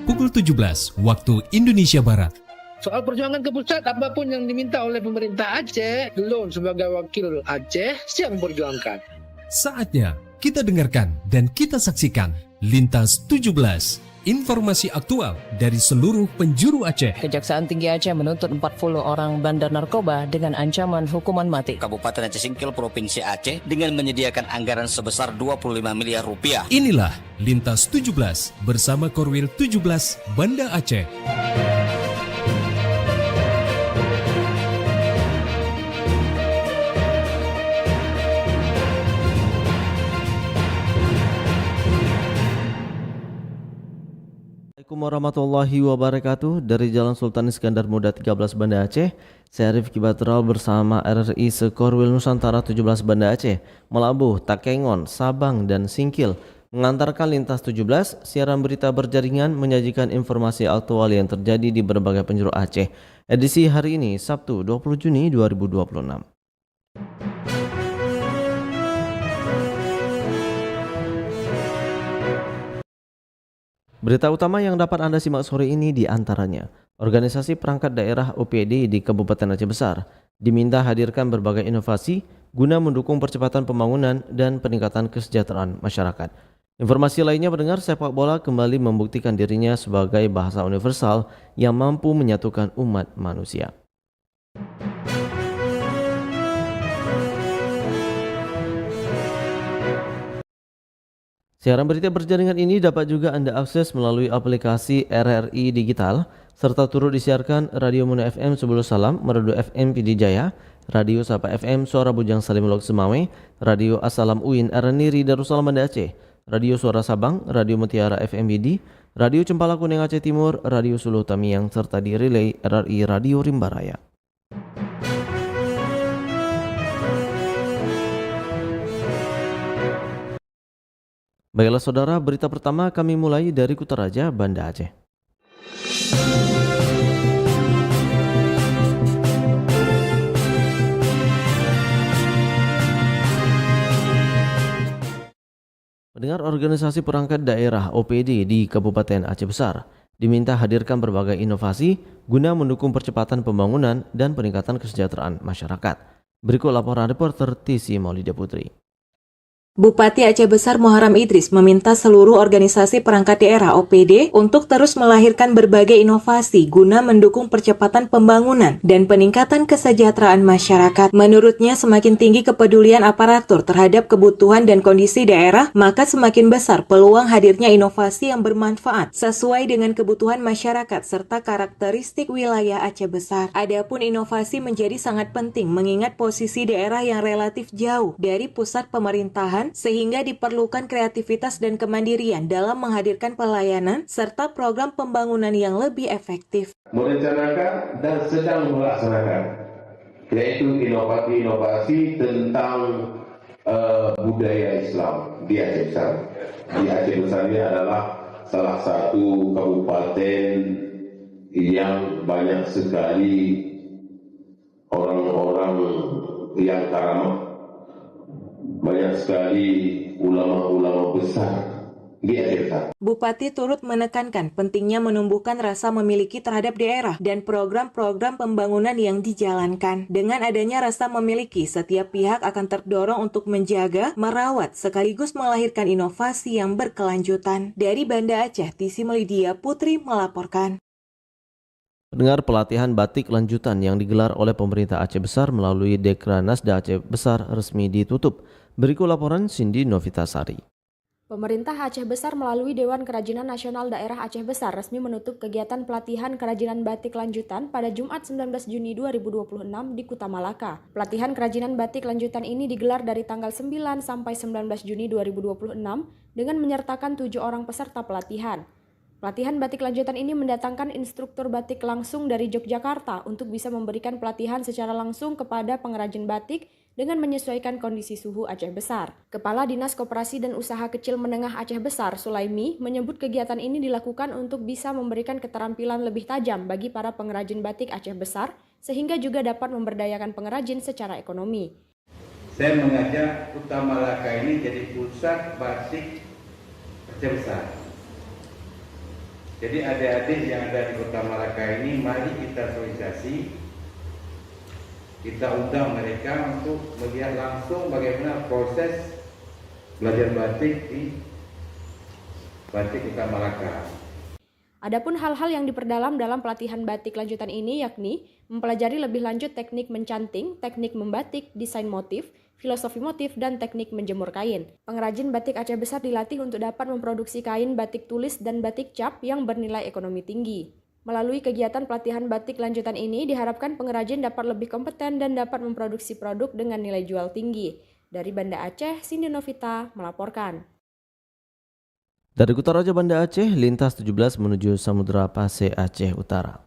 pukul 17 waktu Indonesia Barat. Soal perjuangan ke pusat, apapun yang diminta oleh pemerintah Aceh, Delon sebagai wakil Aceh siap memperjuangkan. Saatnya kita dengarkan dan kita saksikan Lintas 17. Informasi aktual dari seluruh penjuru Aceh. Kejaksaan Tinggi Aceh menuntut 40 orang bandar narkoba dengan ancaman hukuman mati. Kabupaten Aceh Singkil Provinsi Aceh dengan menyediakan anggaran sebesar 25 miliar rupiah. Inilah Lintas 17 bersama Korwil 17 Banda Aceh. Assalamualaikum warahmatullahi wabarakatuh. Dari Jalan Sultan Iskandar Muda 13 Banda Aceh, saya Rifki Batral bersama RRI Sekorwil Nusantara 17 Banda Aceh melabuh Takengon, Sabang, dan Singkil mengantarkan Lintas 17, siaran berita berjaringan menyajikan informasi aktual yang terjadi di berbagai penjuru Aceh. Edisi hari ini, Sabtu 20 Juni 2026. Berita utama yang dapat Anda simak sore ini di antaranya, Organisasi Perangkat Daerah OPD di Kabupaten Aceh Besar diminta hadirkan berbagai inovasi guna mendukung percepatan pembangunan dan peningkatan kesejahteraan masyarakat. Informasi lainnya mendengar sepak bola kembali membuktikan dirinya sebagai bahasa universal yang mampu menyatukan umat manusia. Siaran berita berjaringan ini dapat juga Anda akses melalui aplikasi RRI Digital, serta turut disiarkan Radio Muna FM Sebulu Salam, Merdu FM PD Jaya, Radio Sapa FM Suara Bujang Salim Lok Semawe, Radio Assalam Uin Araniri Darussalam Banda Aceh, Radio Suara Sabang, Radio Mutiara FM BD, Radio Cempala Kuning Aceh Timur, Radio Suluh Tamiang, serta di relay RRI Radio Rimbaraya. Baiklah saudara, berita pertama kami mulai dari Kutaraja, Banda Aceh. Pendengar, Organisasi Perangkat Daerah OPD di Kabupaten Aceh Besar diminta hadirkan berbagai inovasi guna mendukung percepatan pembangunan dan peningkatan kesejahteraan masyarakat. Berikut laporan reporter TC Maulida Putri. Bupati Aceh Besar Muharram Idris meminta seluruh organisasi perangkat daerah OPD untuk terus melahirkan berbagai inovasi guna mendukung percepatan pembangunan dan peningkatan kesejahteraan masyarakat. Menurutnya, semakin tinggi kepedulian aparatur terhadap kebutuhan dan kondisi daerah, maka semakin besar peluang hadirnya inovasi yang bermanfaat sesuai dengan kebutuhan masyarakat serta karakteristik wilayah Aceh Besar. Adapun inovasi menjadi sangat penting mengingat posisi daerah yang relatif jauh dari pusat pemerintahan, sehingga diperlukan kreativitas dan kemandirian dalam menghadirkan pelayanan serta program pembangunan yang lebih efektif. Merencanakan dan sedang melaksanakan, yaitu inovasi tentang budaya Islam di Aceh Besar. Di Aceh Besar ini adalah salah satu kabupaten yang banyak sekali orang-orang yang karamah, banyak sekali ulama-ulama besar di Aceh Besar. Bupati turut menekankan pentingnya menumbuhkan rasa memiliki terhadap daerah dan program-program pembangunan yang dijalankan. Dengan adanya rasa memiliki, setiap pihak akan terdorong untuk menjaga, merawat, sekaligus melahirkan inovasi yang berkelanjutan. Dari Banda Aceh, TC Melidia Putri melaporkan. Pendengar, pelatihan batik lanjutan yang digelar oleh pemerintah Aceh Besar melalui Dekranasda Aceh Besar resmi ditutup. Berikut laporan Cindy Novitasari. Pemerintah Aceh Besar melalui Dewan Kerajinan Nasional Daerah Aceh Besar resmi menutup kegiatan pelatihan kerajinan batik lanjutan pada Jumat 19 Juni 2026 di Kuta Malaka. Pelatihan kerajinan batik lanjutan ini digelar dari tanggal 9 sampai 19 Juni 2026 dengan menyertakan 7 orang peserta pelatihan. Pelatihan batik lanjutan ini mendatangkan instruktur batik langsung dari Yogyakarta untuk bisa memberikan pelatihan secara langsung kepada pengrajin batik dengan menyesuaikan kondisi suhu Aceh Besar. Kepala Dinas Koperasi dan Usaha Kecil Menengah Aceh Besar, Sulaimi, menyebut kegiatan ini dilakukan untuk bisa memberikan keterampilan lebih tajam bagi para pengrajin batik Aceh Besar, sehingga juga dapat memberdayakan pengrajin secara ekonomi. Saya mengajak Kuta Malaka ini jadi pusat batik Aceh Besar. Jadi adik-adik yang ada di Kota Malaka ini, mari kita sosialisasi, kita undang mereka untuk melihat langsung bagaimana proses belajar batik di Batik Kota Malaka. Adapun hal-hal yang diperdalam dalam pelatihan batik lanjutan ini yakni mempelajari lebih lanjut teknik mencanting, teknik membatik, desain motif, filosofi motif, dan teknik menjemur kain. Pengrajin batik Aceh Besar dilatih untuk dapat memproduksi kain batik tulis dan batik cap yang bernilai ekonomi tinggi. Melalui kegiatan pelatihan batik lanjutan ini diharapkan pengrajin dapat lebih kompeten dan dapat memproduksi produk dengan nilai jual tinggi. Dari Banda Aceh, Cindy Novita melaporkan. Dari Kutaraja Banda Aceh, lintas 17 menuju Samudra Pasir Aceh Utara.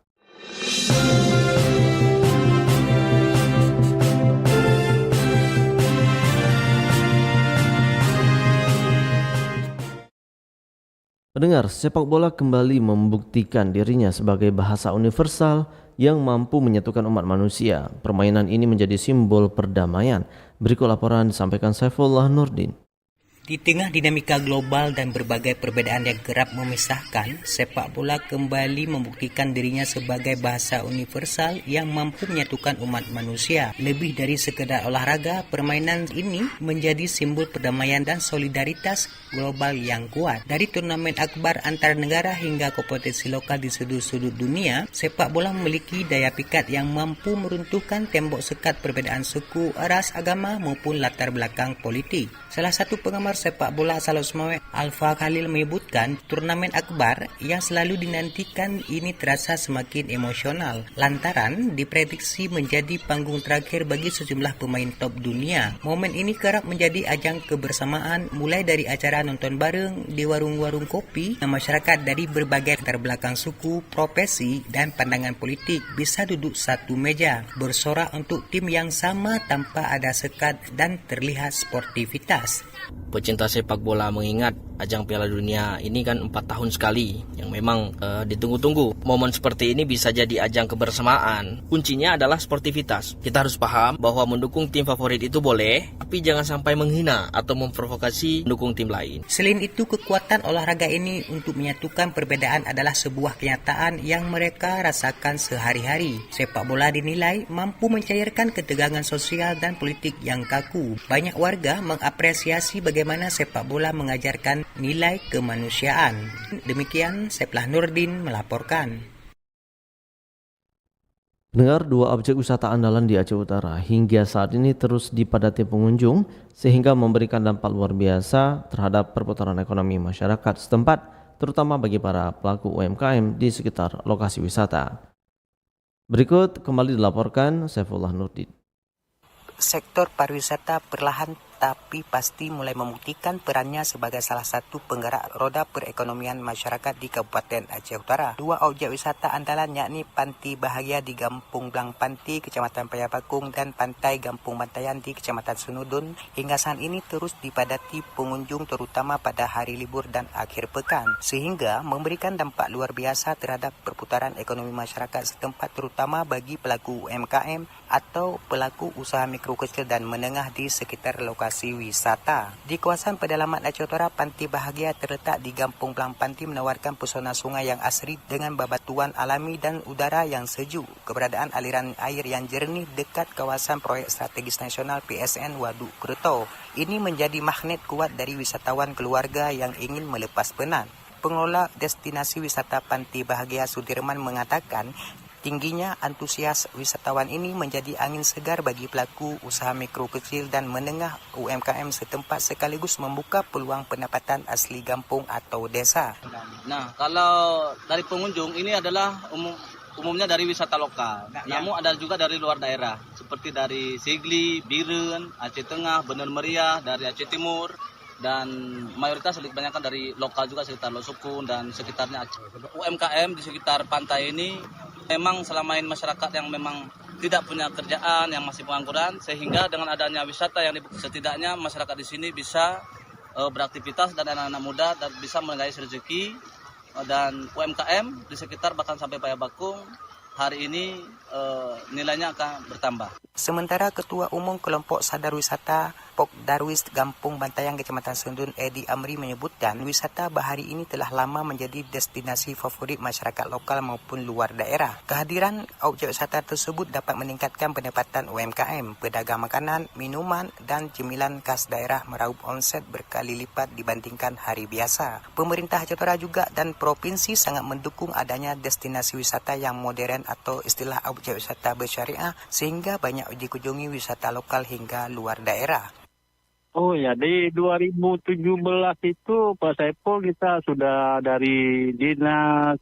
Pendengar, sepak bola kembali membuktikan dirinya sebagai bahasa universal yang mampu menyatukan umat manusia. Permainan ini menjadi simbol perdamaian. Berikut laporan disampaikan Saifullah Nurdin. Di tengah dinamika global dan berbagai perbedaan yang kerap memisahkan, sepak bola kembali membuktikan dirinya sebagai bahasa universal yang mampu menyatukan umat manusia. Lebih dari sekedar olahraga, permainan ini menjadi simbol perdamaian dan solidaritas global yang kuat. Dari turnamen akbar antar negara hingga kompetisi lokal di sudut-sudut dunia, sepak bola memiliki daya pikat yang mampu meruntuhkan tembok sekat perbedaan suku, ras, agama maupun latar belakang politik. Salah satu penggemar sepak bola asal Osmawe, Alfa Khalil, menyebutkan turnamen akbar yang selalu dinantikan ini terasa semakin emosional lantaran diprediksi menjadi panggung terakhir bagi sejumlah pemain top dunia. Momen ini kerap menjadi ajang kebersamaan, mulai dari acara nonton bareng di warung-warung kopi dan masyarakat dari berbagai latar belakang suku, profesi, dan pandangan politik bisa duduk satu meja bersorak untuk tim yang sama tanpa ada sekat dan terlihat sportivitas. Pecinta sepak bola mengingat ajang Piala Dunia ini kan 4 tahun sekali, yang memang ditunggu-tunggu. Momen seperti ini bisa jadi ajang kebersamaan. Kuncinya adalah sportivitas. Kita harus paham bahwa mendukung tim favorit itu boleh, tapi jangan sampai menghina atau memprovokasi mendukung tim lain. Selain itu, kekuatan olahraga ini untuk menyatukan perbedaan adalah sebuah kenyataan yang mereka rasakan sehari-hari. Sepak bola dinilai mampu mencairkan ketegangan sosial dan politik yang kaku. Banyak warga mengapresiasi bagaimana sepak bola mengajarkan nilai kemanusiaan. Demikian, Saifullah Nurdin melaporkan. Pendengar, dua objek wisata andalan di Aceh Utara hingga saat ini terus dipadati pengunjung sehingga memberikan dampak luar biasa terhadap perputaran ekonomi masyarakat setempat, terutama bagi para pelaku UMKM di sekitar lokasi wisata. Berikut kembali dilaporkan Saifullah Nurdin. Sektor pariwisata perlahan tapi pasti mulai membuktikan perannya sebagai salah satu penggerak roda perekonomian masyarakat di Kabupaten Aceh Utara. Dua objek wisata andalan yakni Panti Bahagia di Gampung Blang Panti, Kecamatan Payapakung, dan Pantai Gampung Bantayan di Kecamatan Senudun hingga saat ini terus dipadati pengunjung terutama pada hari libur dan akhir pekan, sehingga memberikan dampak luar biasa terhadap perputaran ekonomi masyarakat setempat terutama bagi pelaku UMKM atau pelaku usaha mikro kecil dan menengah di sekitar lokasi wisata. Di kawasan pedalaman Aceh Utara, Panti Bahagia terletak di Gampung Blang Panti menawarkan pesona sungai yang asri dengan babatuan alami dan udara yang sejuk. Keberadaan aliran air yang jernih dekat kawasan proyek strategis nasional PSN Waduk Kreto ini menjadi magnet kuat dari wisatawan keluarga yang ingin melepas penat. Pengelola destinasi wisata Panti Bahagia Sudirman mengatakan tingginya antusias wisatawan ini menjadi angin segar bagi pelaku usaha mikro kecil dan menengah UMKM setempat sekaligus membuka peluang pendapatan asli kampung atau desa. Nah, kalau dari pengunjung ini adalah umumnya dari wisata lokal. Namun ada juga dari luar daerah seperti dari Sigli, Biren, Aceh Tengah, Bener Meriah, dari Aceh Timur, dan mayoritas kebanyakan dari lokal juga sekitar Losukun dan sekitarnya Aceh. UMKM di sekitar pantai ini memang selama ini masyarakat yang memang tidak punya kerjaan, yang masih pengangguran, sehingga dengan adanya wisata yang setidaknya masyarakat di sini bisa beraktivitas dan anak-anak muda dan bisa mengais rezeki, dan UMKM di sekitar bahkan sampai Payapakung hari ini nilainya akan bertambah. Sementara Ketua Umum Kelompok Sadar Wisata Pok Darwis Gampung Bantayang Kecamatan Sendun Edi Amri menyebutkan wisata bahari ini telah lama menjadi destinasi favorit masyarakat lokal maupun luar daerah. Kehadiran objek wisata tersebut dapat meningkatkan pendapatan UMKM, pedagang makanan, minuman, dan cemilan khas daerah meraup omset berkali lipat dibandingkan hari biasa. Pemerintah Aceh Utara juga dan provinsi sangat mendukung adanya destinasi wisata yang modern atau istilah objek wisata bersyariah sehingga banyak dikunjungi wisata lokal hingga luar daerah. Oh ya, di 2017 itu Pak Saiful kita sudah dari Dinas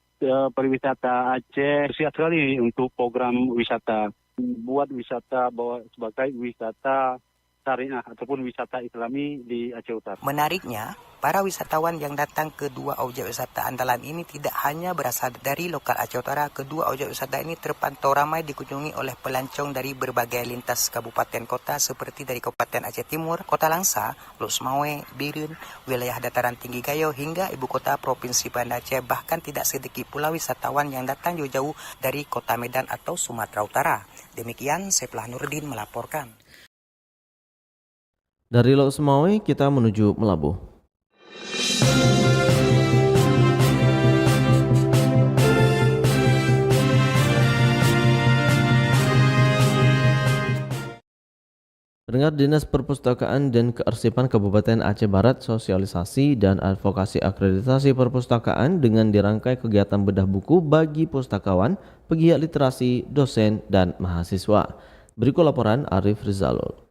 Pariwisata Aceh siap sekali untuk program wisata. Buat wisata sebagai wisata syariah ataupun wisata islami di Aceh Utara. Menariknya, para wisatawan yang datang ke dua objek wisata andalan ini tidak hanya berasal dari lokal Aceh Utara. Kedua objek wisata ini terpantau ramai dikunjungi oleh pelancong dari berbagai lintas kabupaten kota seperti dari Kabupaten Aceh Timur, Kota Langsa, Luk Semawe, Biren, wilayah dataran tinggi Gayo hingga ibu kota Provinsi Banda Aceh. Bahkan tidak sedikit pula wisatawan yang datang jauh-jauh dari Kota Medan atau Sumatera Utara. Demikian Seplah Nurdin melaporkan. Dari Lok Semawe kita menuju Melabuh. Pendengar, Dinas Perpustakaan dan Kearsipan Kabupaten Aceh Barat sosialisasi dan advokasi akreditasi perpustakaan dengan dirangkai kegiatan bedah buku bagi pustakawan, pegiat literasi, dosen, dan mahasiswa. Berikut laporan Arif Rizalul.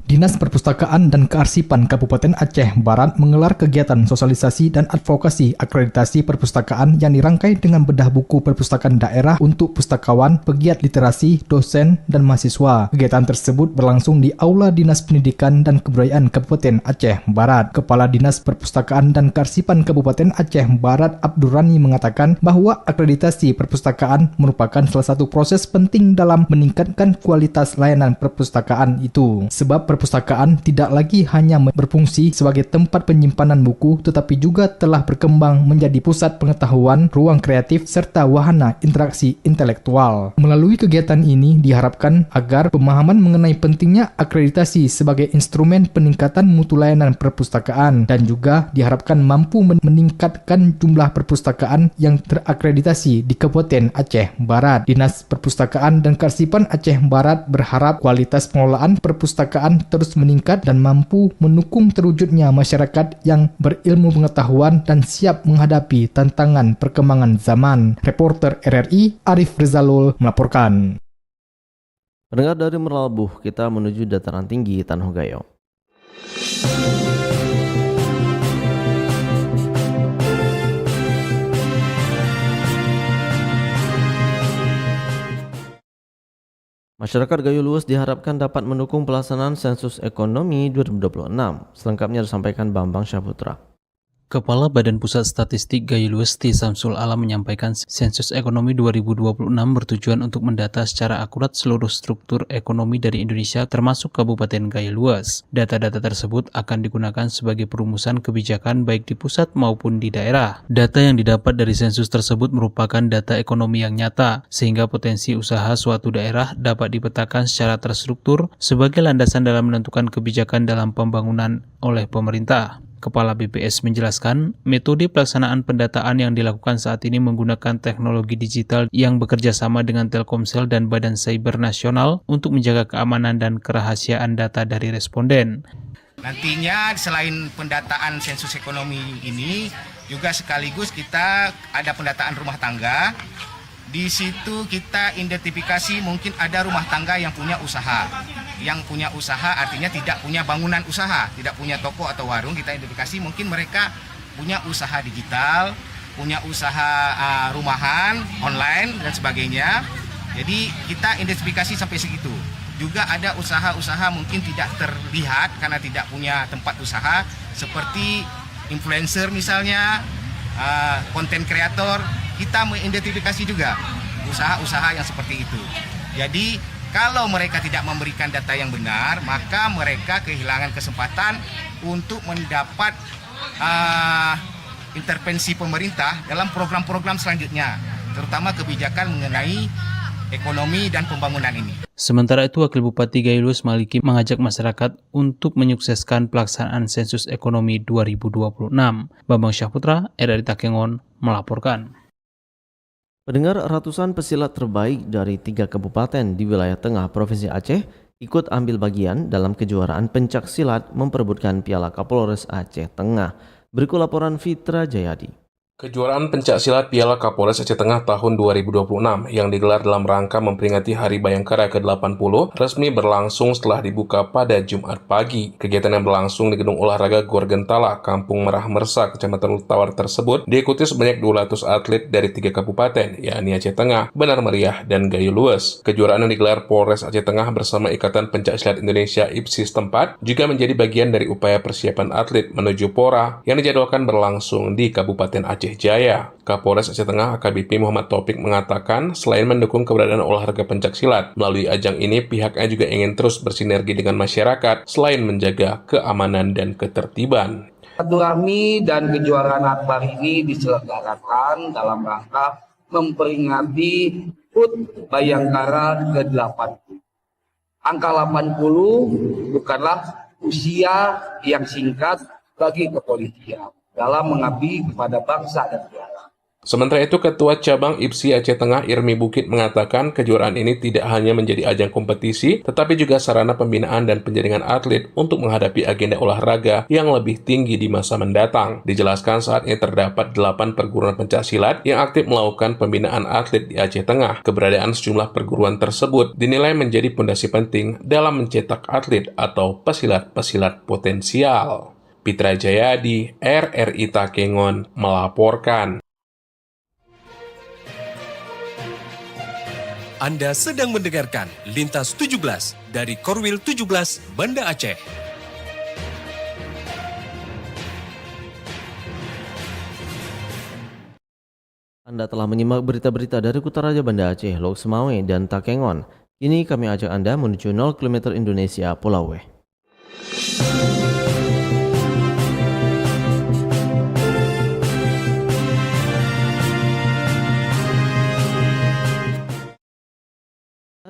Dinas Perpustakaan dan Kearsipan Kabupaten Aceh Barat menggelar kegiatan sosialisasi dan advokasi akreditasi perpustakaan yang dirangkai dengan bedah buku perpustakaan daerah untuk pustakawan, pegiat literasi, dosen, dan mahasiswa. Kegiatan tersebut berlangsung di Aula Dinas Pendidikan dan Kebudayaan Kabupaten Aceh Barat. Kepala Dinas Perpustakaan dan Kearsipan Kabupaten Aceh Barat Abdurrani mengatakan bahwa akreditasi perpustakaan merupakan salah satu proses penting dalam meningkatkan kualitas layanan perpustakaan itu. Sebab perpustakaan tidak lagi hanya berfungsi sebagai tempat penyimpanan buku, tetapi juga telah berkembang menjadi pusat pengetahuan, ruang kreatif, serta wahana interaksi intelektual. Melalui kegiatan ini diharapkan agar pemahaman mengenai pentingnya akreditasi sebagai instrumen peningkatan mutu layanan perpustakaan dan juga diharapkan mampu meningkatkan jumlah perpustakaan yang terakreditasi di Kabupaten Aceh Barat. Dinas Perpustakaan dan Kearsipan Aceh Barat berharap kualitas pengelolaan perpustakaan terus meningkat dan mampu mendukung terwujudnya masyarakat yang berilmu pengetahuan dan siap menghadapi tantangan perkembangan zaman. Reporter RRI Arif Rizalul melaporkan. Pendengar, dari Melabuh kita menuju dataran tinggi Tanah Gayo. Masyarakat Gayo Luas diharapkan dapat mendukung pelaksanaan sensus ekonomi 2026. Selengkapnya disampaikan Bambang Syahputra. Kepala Badan Pusat Statistik Gayo Luas T. Samsul Alam menyampaikan sensus ekonomi 2026 bertujuan untuk mendata secara akurat seluruh struktur ekonomi dari Indonesia termasuk Kabupaten Gayo Luas. Data-data tersebut akan digunakan sebagai perumusan kebijakan baik di pusat maupun di daerah. Data yang didapat dari sensus tersebut merupakan data ekonomi yang nyata, sehingga potensi usaha suatu daerah dapat dipetakan secara terstruktur sebagai landasan dalam menentukan kebijakan dalam pembangunan oleh pemerintah. Kepala BPS menjelaskan, metode pelaksanaan pendataan yang dilakukan saat ini menggunakan teknologi digital yang bekerja sama dengan Telkomsel dan Badan Cyber Nasional untuk menjaga keamanan dan kerahasiaan data dari responden. Nantinya selain pendataan sensus ekonomi ini, juga sekaligus kita ada pendataan rumah tangga. Di situ kita identifikasi mungkin ada rumah tangga yang punya usaha. Yang punya usaha artinya tidak punya bangunan usaha, tidak punya toko atau warung. Kita identifikasi mungkin mereka punya usaha digital, punya usaha rumahan, online dan sebagainya. Jadi kita identifikasi sampai segitu. Juga ada usaha-usaha mungkin tidak terlihat karena tidak punya tempat usaha, seperti influencer misalnya, konten kreator. Kita mengidentifikasi juga usaha-usaha yang seperti itu. Jadi kalau mereka tidak memberikan data yang benar, maka mereka kehilangan kesempatan untuk mendapat intervensi pemerintah dalam program-program selanjutnya, terutama kebijakan mengenai ekonomi dan pembangunan ini. Sementara itu, Wakil Bupati Gayulus Maliki mengajak masyarakat untuk menyukseskan pelaksanaan sensus ekonomi 2026. Bambang Syahputra, RRI Takengon, melaporkan. Pendengar, ratusan pesilat terbaik dari 3 kabupaten di wilayah tengah Provinsi Aceh ikut ambil bagian dalam kejuaraan pencak silat memperebutkan Piala Kapolres Aceh Tengah. Berikut laporan Fitra Jayadi. Kejuaraan pencaksilat Piala Kapolres Aceh Tengah tahun 2026 yang digelar dalam rangka memperingati Hari Bayangkara ke-80 resmi berlangsung setelah dibuka pada Jumat pagi. Kegiatan yang berlangsung di Gedung Olahraga Gor Gentala, Kampung Merah Mersa, Kecamatan Tawar tersebut diikuti sebanyak 200 atlet dari 3 kabupaten, yakni Aceh Tengah, Benar Meriah, dan Gayo Lues. Kejuaraan yang digelar Polres Aceh Tengah bersama Ikatan Pencaksilat Indonesia IPSI setempat juga menjadi bagian dari upaya persiapan atlet menuju PORA yang dijadwalkan berlangsung di Kabupaten Aceh Jaya. Kapolres Aceh Tengah AKBP Muhammad Taufik mengatakan selain mendukung keberadaan olahraga pencaksilat, melalui ajang ini pihaknya juga ingin terus bersinergi dengan masyarakat selain menjaga keamanan dan ketertiban. Silaturahmi dan kejuaraan akbar ini diselenggarakan dalam rangka memperingati HUT Bayangkara ke-80. Angka 80 bukanlah usia yang singkat bagi kepolisian dalam mengabdi kepada bangsa dan negara. Sementara itu, Ketua Cabang IPSI Aceh Tengah Irmi Bukit mengatakan kejuaraan ini tidak hanya menjadi ajang kompetisi, tetapi juga sarana pembinaan dan penjaringan atlet untuk menghadapi agenda olahraga yang lebih tinggi di masa mendatang. Dijelaskan saat ini terdapat 8 perguruan pencaksilat yang aktif melakukan pembinaan atlet di Aceh Tengah. Keberadaan sejumlah perguruan tersebut dinilai menjadi fondasi penting dalam mencetak atlet atau pesilat-pesilat potensial. Fitra Jayadi, RRI Takengon, melaporkan. Anda sedang mendengarkan Lintas 17 dari Korwil 17 Banda Aceh. Anda telah menyimak berita-berita dari Kutaraja Banda Aceh, Lok Semawe, dan Takengon. Kini kami ajak Anda menuju 0 km Indonesia, Pulau W.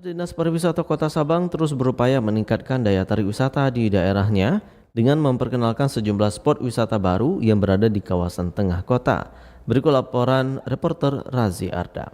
Dinas Pariwisata Kota Sabang terus berupaya meningkatkan daya tarik wisata di daerahnya dengan memperkenalkan sejumlah spot wisata baru yang berada di kawasan tengah kota. Berikut laporan reporter Razi Arda.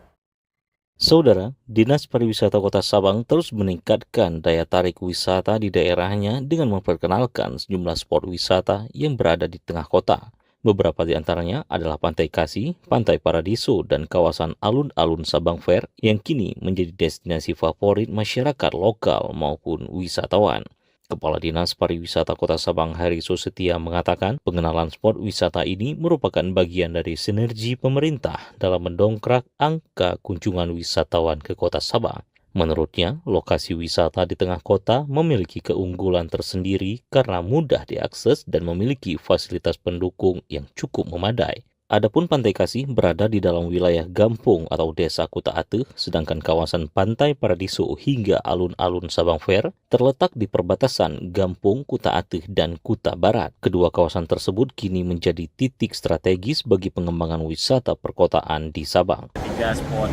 Saudara, Dinas Pariwisata Kota Sabang terus meningkatkan daya tarik wisata di daerahnya dengan memperkenalkan sejumlah spot wisata yang berada di tengah kota. Beberapa di antaranya adalah Pantai Kasih, Pantai Paradiso, dan kawasan alun-alun Sabang Fair yang kini menjadi destinasi favorit masyarakat lokal maupun wisatawan. Kepala Dinas Pariwisata Kota Sabang Hari Susetia mengatakan pengenalan spot wisata ini merupakan bagian dari sinergi pemerintah dalam mendongkrak angka kunjungan wisatawan ke Kota Sabang. Menurutnya, lokasi wisata di tengah kota memiliki keunggulan tersendiri karena mudah diakses dan memiliki fasilitas pendukung yang cukup memadai. Adapun Pantai Kasih berada di dalam wilayah Gampung atau Desa Kuta Ateh, sedangkan kawasan Pantai Paradiso hingga alun-alun Sabang Fair terletak di perbatasan Gampung, Kuta Ateh, dan Kuta Barat. Kedua kawasan tersebut kini menjadi titik strategis bagi pengembangan wisata perkotaan di Sabang. 3 spot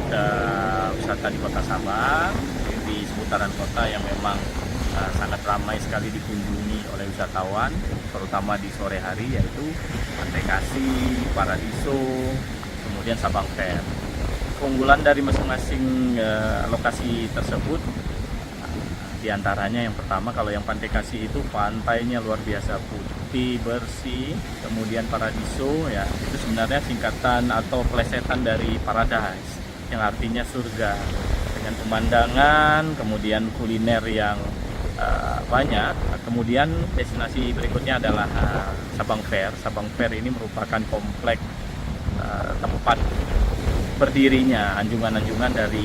wisata di Kota Sabang, di seputaran kota yang memang sangat ramai sekali dikunjungi oleh wisatawan, terutama di sore hari, yaitu Pantai Kasih, Paradiso, kemudian Sabang Fair. Keunggulan dari masing-masing lokasi tersebut, diantaranya yang pertama, kalau yang Pantai Kasih itu pantainya luar biasa putih, bersih, kemudian Paradiso ya itu sebenarnya singkatan atau plesetan dari Paradise, yang artinya surga, dengan pemandangan, kemudian kuliner yang banyak. Kemudian destinasi berikutnya adalah Sabang Fair. Sabang Fair ini merupakan kompleks tempat berdirinya anjungan-anjungan dari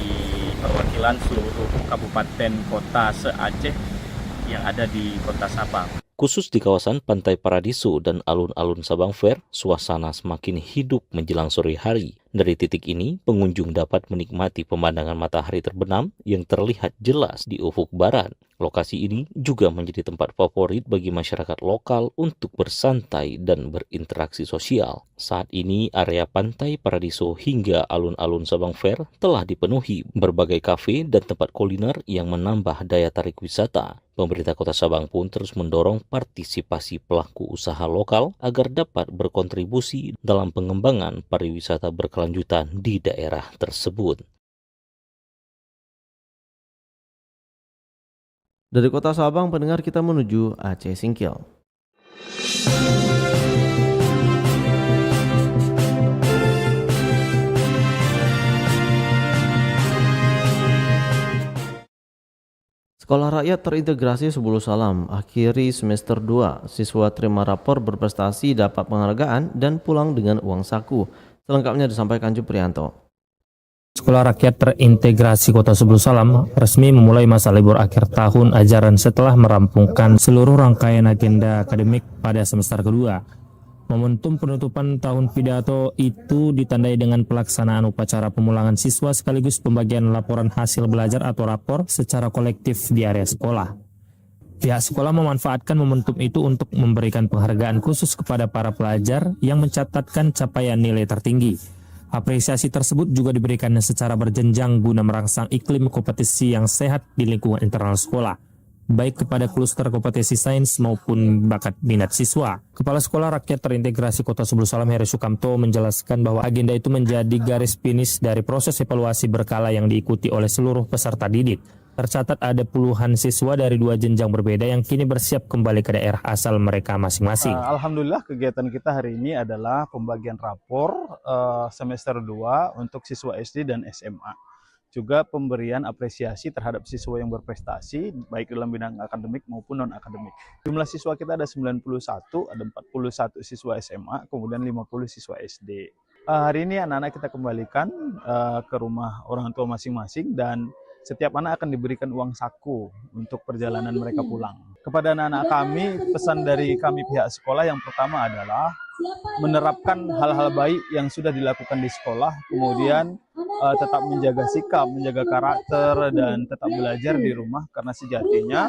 perwakilan seluruh kabupaten kota se-Aceh yang ada di Kota Sabang. Khusus di kawasan Pantai Paradiso dan alun-alun Sabang Fair, suasana semakin hidup menjelang sore hari Dari titik ini, pengunjung dapat menikmati pemandangan matahari terbenam yang terlihat jelas di ufuk barat. Lokasi ini juga menjadi tempat favorit bagi masyarakat lokal untuk bersantai dan berinteraksi sosial. Saat ini, area Pantai Paradiso hingga alun-alun Sabang Fair telah dipenuhi berbagai kafe dan tempat kuliner yang menambah daya tarik wisata. Pemerintah Kota Sabang pun terus mendorong partisipasi pelaku usaha lokal agar dapat berkontribusi dalam pengembangan pariwisata berkelanjutan di daerah tersebut. Dari Kota Sabang, pendengar, kita menuju Aceh Singkil. Sekolah Rakyat Terintegrasi Subul Salam akhiri semester 2. Siswa terima rapor berprestasi, dapat penghargaan, dan pulang dengan uang saku. Selengkapnya disampaikan Juprianto. Sekolah Rakyat Terintegrasi Kota Subul Salam resmi memulai masa libur akhir tahun ajaran setelah merampungkan seluruh rangkaian agenda akademik pada semester kedua. Momentum penutupan tahun pidato itu ditandai dengan pelaksanaan upacara pemulangan siswa sekaligus pembagian laporan hasil belajar atau rapor secara kolektif di area sekolah. Pihak sekolah memanfaatkan momentum itu untuk memberikan penghargaan khusus kepada para pelajar yang mencatatkan capaian nilai tertinggi. Apresiasi tersebut juga diberikannya secara berjenjang guna merangsang iklim kompetisi yang sehat di lingkungan internal sekolah, baik kepada kluster kompetisi sains maupun bakat minat siswa. Kepala Sekolah Rakyat Terintegrasi Kota Subul Salam Heri Sukamto menjelaskan bahwa agenda itu menjadi garis finish dari proses evaluasi berkala yang diikuti oleh seluruh peserta didik. Tercatat ada puluhan siswa dari 2 jenjang berbeda yang kini bersiap kembali ke daerah asal mereka masing-masing. Alhamdulillah kegiatan kita hari ini adalah pembagian rapor semester 2 untuk siswa SD dan SMA. Juga pemberian apresiasi terhadap siswa yang berprestasi baik dalam bidang akademik maupun non-akademik. Jumlah siswa kita ada 91, ada 41 siswa SMA, kemudian 50 siswa SD. Hari ini anak-anak kita kembalikan ke rumah orang tua masing-masing dan setiap anak akan diberikan uang saku untuk perjalanan mereka pulang. Kepada anak-anak kami, pesan dari kami pihak sekolah yang pertama adalah menerapkan hal-hal baik yang sudah dilakukan di sekolah, kemudian tetap menjaga sikap, menjaga karakter, dan tetap belajar di rumah karena sejatinya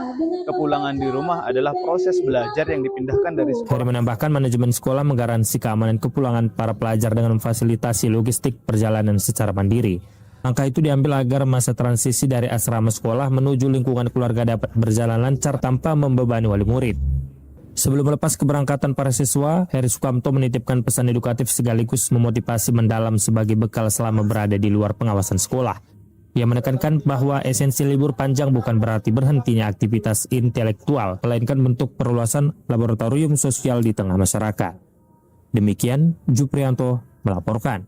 kepulangan di rumah adalah proses belajar yang dipindahkan dari sekolah. Heri menambahkan manajemen sekolah menggaransi keamanan kepulangan para pelajar dengan memfasilitasi logistik perjalanan secara mandiri. Langkah itu diambil agar masa transisi dari asrama sekolah menuju lingkungan keluarga dapat berjalan lancar tanpa membebani wali murid. Sebelum melepas keberangkatan para siswa, Heri Sukamto menitipkan pesan edukatif sekaligus memotivasi mendalam sebagai bekal selama berada di luar pengawasan sekolah. Ia menekankan bahwa esensi libur panjang bukan berarti berhentinya aktivitas intelektual, melainkan bentuk perluasan laboratorium sosial di tengah masyarakat. Demikian, Juprianto melaporkan.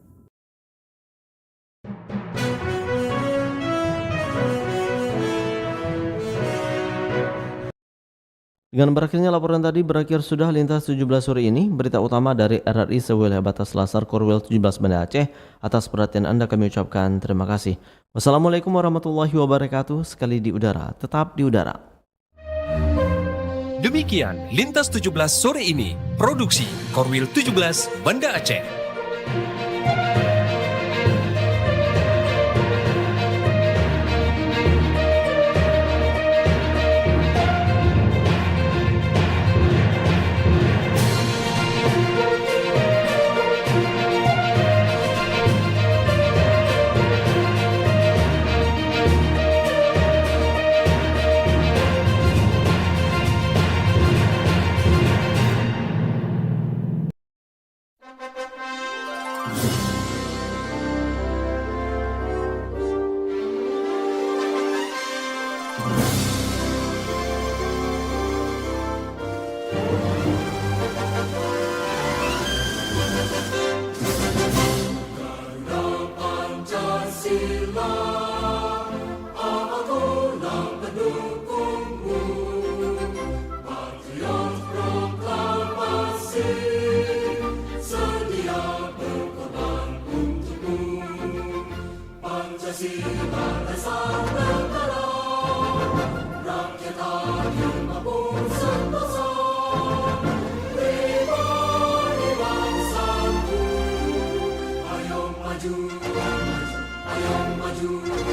Dengan berakhirnya laporan tadi, berakhir sudah Lintas 17 sore ini. Berita utama dari RRI sewilayah batas Lasar Korwil 17 Banda Aceh. Atas perhatian Anda kami ucapkan terima kasih. Wassalamualaikum warahmatullahi wabarakatuh. Sekali di udara, tetap di udara. Demikian Lintas 17 sore ini. Produksi Korwil 17 Banda Aceh. maju, ayo maju.